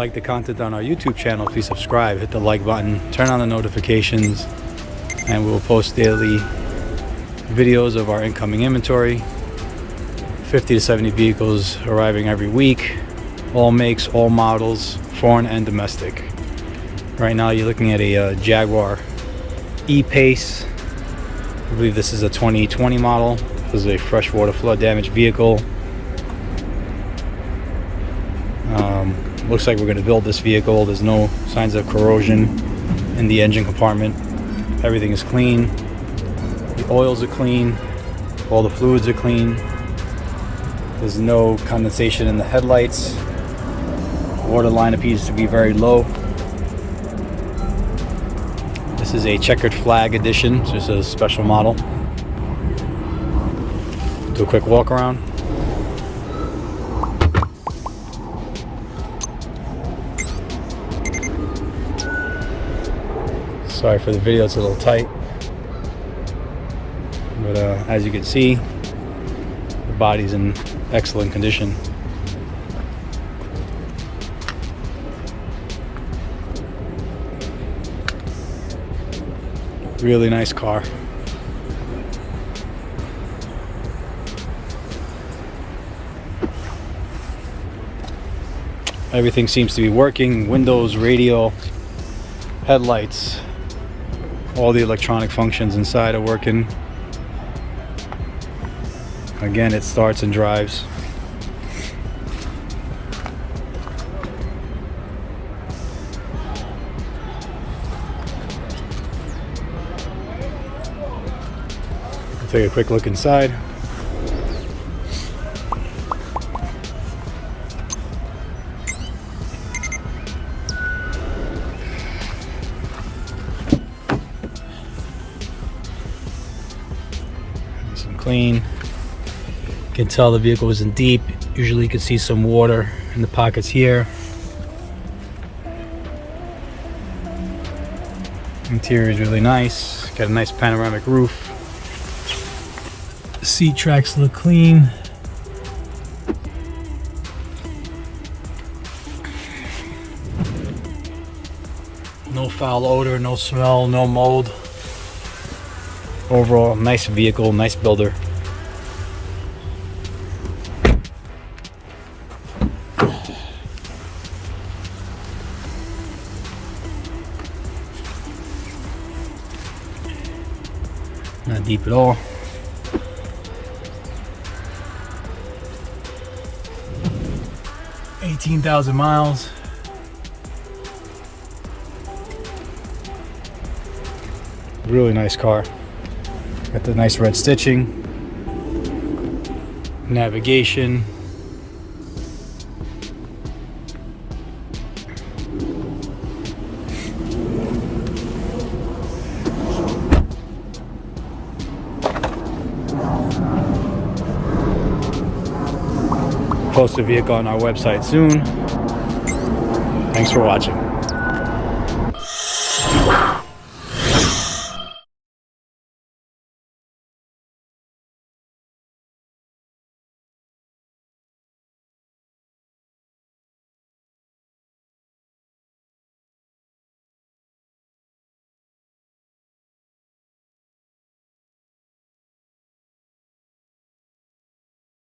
like the content on our YouTube channel, please subscribe, hit the like button, turn on the notifications, and we'll post daily videos of our incoming inventory. 50 to 70 vehicles arriving every week, all makes, all models, foreign and domestic. Right now you're looking at a Jaguar E-Pace. I believe this is a 2020 model. This is a freshwater flood damaged vehicle. Looks like we're going to build this vehicle. There's no signs of corrosion in the engine compartment. Everything is clean. The oils are clean. All the fluids are clean. There's no condensation in the headlights. Water line appears to be very low. This is a checkered flag edition, so it's a special model. Do a quick walk around. Sorry for the video, it's a little tight. But as you can see, the body's in excellent condition. Really nice car. Everything seems to be working. Windows, radio, headlights, all the electronic functions inside are working. Again, it starts and drives. I'll take a quick look inside. Some clean. You can tell the vehicle isn't deep. Usually you can see some water in the pockets here. Interior is really nice. Got a nice panoramic roof. The seat tracks look clean. No foul odor, no smell, no mold. Overall, nice vehicle, nice builder. Not deep at all. $18,000 miles. Really nice car. Got the nice red stitching. Navigation. Post the vehicle on our website soon. Thanks for watching.